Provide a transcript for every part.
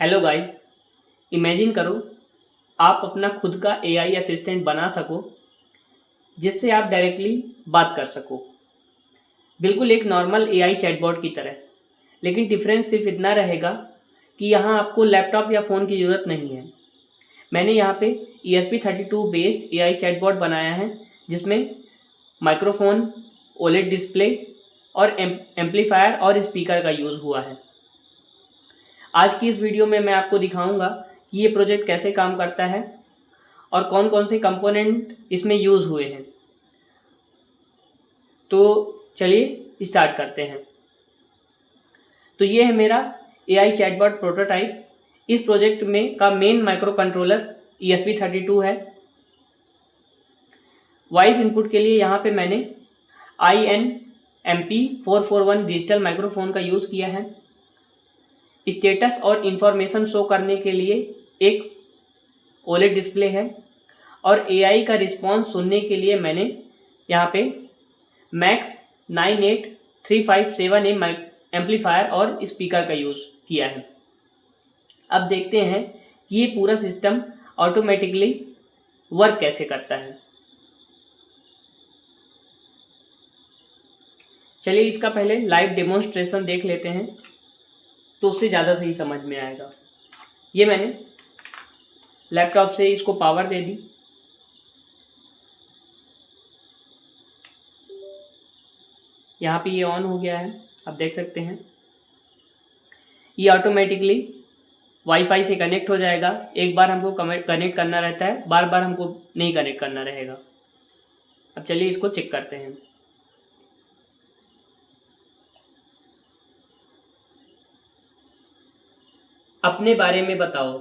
Hello guys. Imagine करो आप अपना खुद का एआई असिस्टेंट बना सको जिससे आप डायरेक्टली बात कर सको, बिल्कुल एक नॉर्मल एआई चैटबॉट की तरह। लेकिन डिफरेंस सिर्फ इतना रहेगा कि यहाँ आपको लैपटॉप या फ़ोन की ज़रूरत नहीं है। मैंने यहाँ पे ESP32 बेस्ड एआई चैटबॉट बनाया है जिसमें माइक्रोफोन, ओलेड डिस्प्ले और एम्पलीफायर और स्पीकर का यूज़ हुआ है। आज की इस वीडियो में मैं आपको दिखाऊंगा कि ये प्रोजेक्ट कैसे काम करता है और कौन कौन से कंपोनेंट इसमें यूज़ हुए हैं। तो चलिए स्टार्ट करते हैं। तो ये है मेरा एआई चैटबॉट प्रोटोटाइप। इस प्रोजेक्ट में का मेन माइक्रो कंट्रोलर ESP32 है। वॉइस इनपुट के लिए यहाँ पे मैंने INMP441 डिजिटल माइक्रोफोन का यूज़ किया है। स्टेटस और इन्फॉर्मेशन शो करने के लिए एक ओलेड डिस्प्ले है और एआई का रिस्पॉन्स सुनने के लिए मैंने यहाँ पे मैक्स 98357 एम्पलीफायर और स्पीकर का यूज़ किया है। अब देखते हैं कि ये पूरा सिस्टम ऑटोमेटिकली वर्क कैसे करता है। चलिए इसका पहले लाइव डेमोन्स्ट्रेशन देख लेते हैं तो उससे ज़्यादा सही समझ में आएगा। ये मैंने लैपटॉप से इसको पावर दे दी। यहाँ पे ये ऑन हो गया है, आप देख सकते हैं। ये ऑटोमेटिकली वाईफाई से कनेक्ट हो जाएगा। एक बार हमको कनेक्ट करना रहता है, बार बार हमको नहीं कनेक्ट करना रहेगा। अब चलिए इसको चेक करते हैं। अपने बारे में बताओ।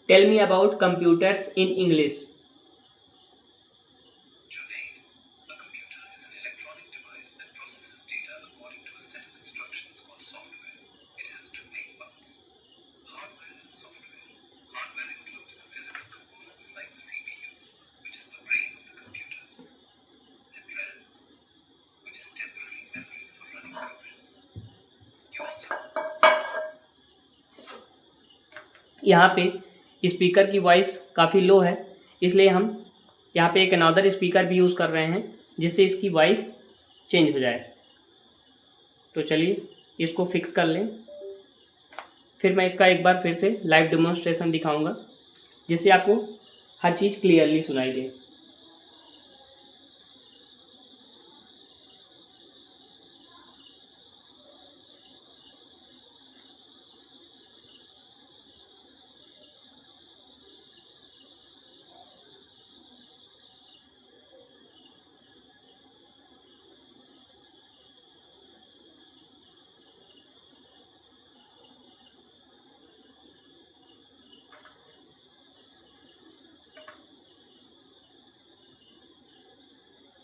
Tell me about computers in English. यहाँ पे स्पीकर की वॉइस काफ़ी लो है, इसलिए हम यहाँ पे एक अनदर स्पीकर भी यूज़ कर रहे हैं जिससे इसकी वॉइस चेंज हो जाए। तो चलिए इसको फिक्स कर लें। फिर मैं इसका एक बार फिर से लाइव डेमोन्स्ट्रेशन दिखाऊंगा जिससे आपको हर चीज़ क्लियरली सुनाई दे।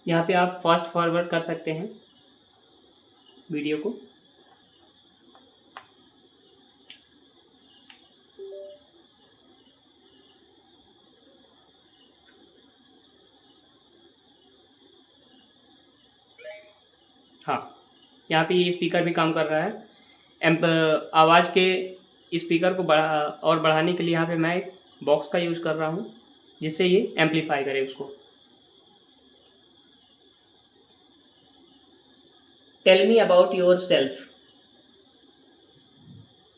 यहाँ पे आप फास्ट फॉरवर्ड कर सकते हैं वीडियो को। हाँ, यहाँ पे ये स्पीकर भी काम कर रहा है। आवाज़ के स्पीकर को बढ़ाने के लिए यहाँ पे मैं एक बॉक्स का यूज़ कर रहा हूँ जिससे ये एम्पलीफाई करे उसको। Tell me about yourself.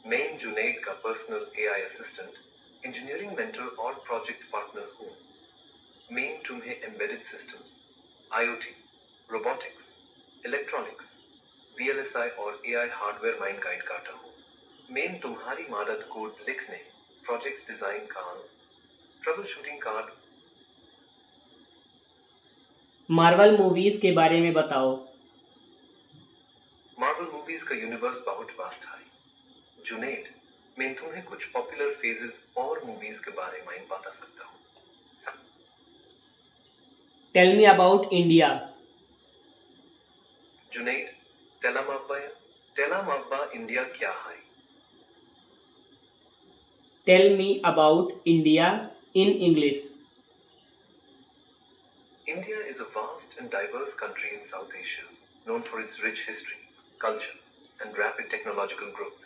मैं जुनैद का personal AI assistant, engineering mentor और प्रोजेक्ट पार्टनर हूँ। मैं तुम्हें embedded systems, IoT, robotics, electronics, VLSI और एआई हार्डवेयर माइंड गाइड करता हूँ। मैं तुम्हारी मदद कोड लिखने, प्रोजेक्ट्स डिजाइन काम, troubleshooting card. Marvel movies के बारे में बताओ। मार्वल मूवीज का यूनिवर्स बहुत वास्ट है। जुनैद, मैं तुम्हें कुछ पॉपुलर फेजेस और मूवीज के बारे में बता सकता हूँ। Tell me about India. Junaid, तेलामाब्बा इंडिया क्या है? Tell me about India in English. India is a vast and diverse country in South Asia, known for its rich history, culture, and rapid technological growth.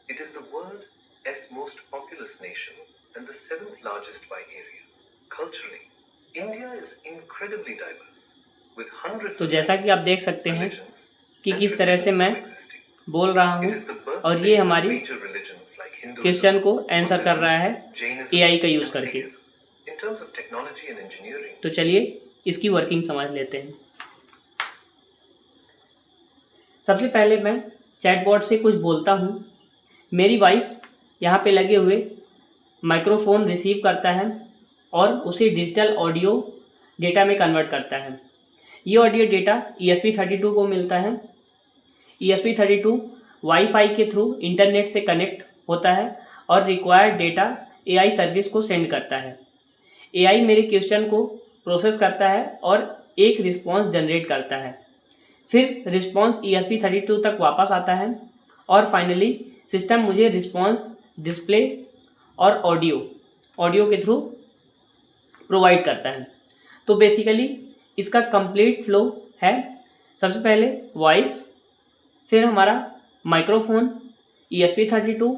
It is the world's most populous nation and the seventh largest by area. Culturally, India is incredibly diverse, with hundreds तो of जैसा कि आप देख सकते हैं religions कि and किस तरह से traditions मैं coexisting. बोल रहा It हूँ is the और ये birthplace of हमारी major religions like question Hinduism, को आंसर कर रहा है Jainism, एआई का यूज़ and करके। Sikhism. In terms of technology and engineering, तो चलिए इसकी वर्किंग समझ लेते हैं। सबसे पहले मैं चैटबॉट से कुछ बोलता हूँ। मेरी वॉइस यहाँ पे लगे हुए माइक्रोफोन रिसीव करता है और उसे डिजिटल ऑडियो डेटा में कन्वर्ट करता है। ये ऑडियो डेटा ESP32 को मिलता है। ESP32 वाईफाई के थ्रू इंटरनेट से कनेक्ट होता है और रिक्वायर्ड डेटा AI सर्विस को सेंड करता है। AI मेरे क्वेश्चन को प्रोसेस करता है और एक रिस्पॉन्स जनरेट करता है। फिर रिस्पॉन्स ESP32 तक वापस आता है और फाइनली सिस्टम मुझे रिस्पॉन्स डिस्प्ले और ऑडियो के थ्रू प्रोवाइड करता है। तो बेसिकली इसका कंप्लीट फ्लो है। सबसे पहले वॉइस, फिर हमारा माइक्रोफोन, ESP32,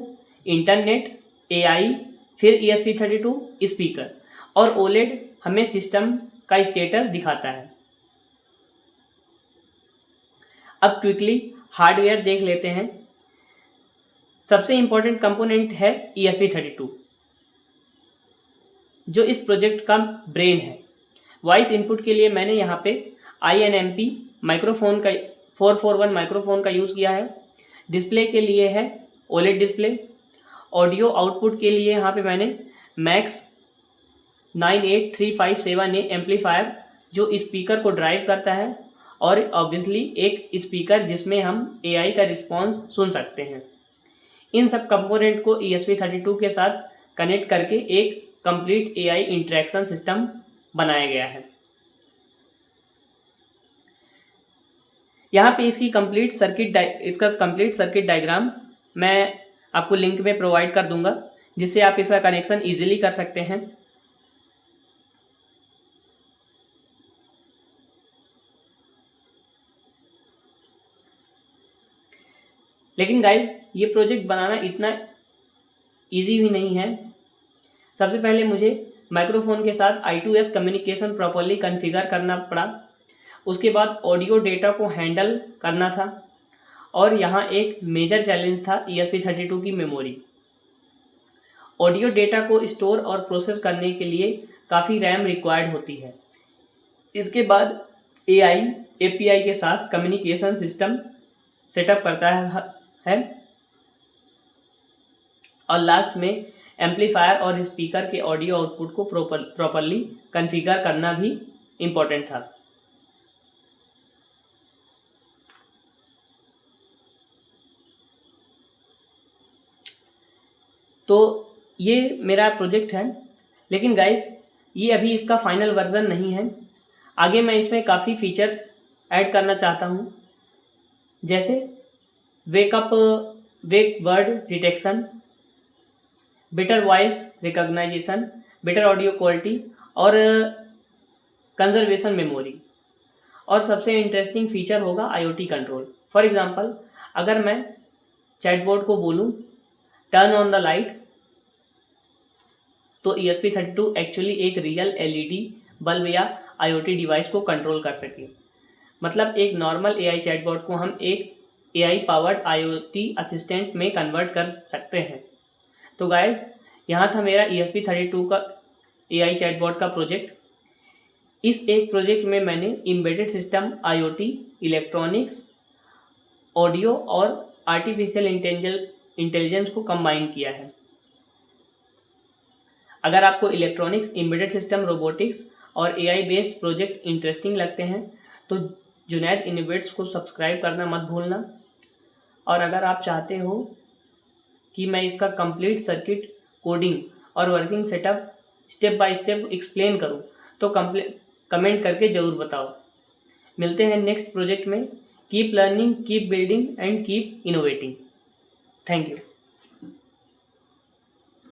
इंटरनेट, AI, फिर ESP32 स्पीकर और OLED हमें सिस्टम का स्टेटस दिखाता है। अब क्विकली हार्डवेयर देख लेते हैं। सबसे इम्पोर्टेंट कंपोनेंट है ESP32 जो इस प्रोजेक्ट का ब्रेन है। वॉइस इनपुट के लिए मैंने यहाँ पे INMP माइक्रोफोन का 441 माइक्रोफोन का यूज़ किया है। डिस्प्ले के लिए है OLED डिस्प्ले। ऑडियो आउटपुट के लिए यहाँ पे मैंने मैक्स 98357A एम्पलीफायर जो स्पीकर को ड्राइव करता है और ऑब्वियसली एक स्पीकर जिसमें हम AI का रिस्पॉन्स सुन सकते हैं। इन सब कंपोनेंट को ESP32 के साथ कनेक्ट करके एक कंप्लीट AI इंटरेक्शन सिस्टम बनाया गया है। यहाँ पे इसका कंप्लीट सर्किट डायग्राम मैं आपको लिंक में प्रोवाइड कर दूंगा जिससे आप इसका कनेक्शन इजीली कर सकते हैं। लेकिन गाइज ये प्रोजेक्ट बनाना इतना इजी भी नहीं है। सबसे पहले मुझे माइक्रोफोन के साथ I2S कम्युनिकेशन प्रॉपरली कॉन्फ़िगर करना पड़ा। उसके बाद ऑडियो डेटा को हैंडल करना था और यहाँ एक मेजर चैलेंज था ESP32 की मेमोरी। ऑडियो डेटा को स्टोर और प्रोसेस करने के लिए काफ़ी रैम रिक्वायर्ड होती है। इसके बाद AI API के साथ कम्युनिकेशन सिस्टम सेटअप करता है और लास्ट में एम्पलीफायर और स्पीकर के ऑडियो आउटपुट को प्रॉपरली कॉन्फ़िगर करना भी इम्पोर्टेंट था। तो ये मेरा प्रोजेक्ट है, लेकिन गाइस ये अभी इसका फाइनल वर्जन नहीं है। आगे मैं इसमें काफ़ी फीचर्स ऐड करना चाहता हूँ, जैसे wake word detection, better voice recognisation, better audio quality और कंजर्वेशन मेमोरी। और सबसे इंटरेस्टिंग फीचर होगा IoT कंट्रोल। फॉर एग्जांपल अगर मैं चैटबॉट को बोलूँ टर्न ऑन द लाइट तो ESP32 एक्चुअली एक रियल LED बल्ब या IoT डिवाइस को कंट्रोल कर सके। मतलब एक नॉर्मल AI चैटबॉट को हम एक AI पावर्ड IoT असिस्टेंट में कन्वर्ट कर सकते हैं। तो गाइस यहाँ था मेरा ESP32 का AI चैटबॉट का प्रोजेक्ट। इस एक प्रोजेक्ट में मैंने embedded system, IoT, electronics, audio और आर्टिफिशियल इंटेलिजेंस को कंबाइन किया है। अगर आपको इलेक्ट्रॉनिक्स, एम्बेडेड सिस्टम, रोबोटिक्स और AI बेस्ड प्रोजेक्ट इंटरेस्टिंग लगते हैं तो जुनैद इनोवेट्स को सब्सक्राइब करना मत भूलना। और अगर आप चाहते हो कि मैं इसका कंप्लीट सर्किट कोडिंग और working setup step by step explain करूं तो कमेंट करके ज़रूर बताओ। मिलते हैं नेक्स्ट प्रोजेक्ट में। Keep learning, keep building and keep innovating. Thank you.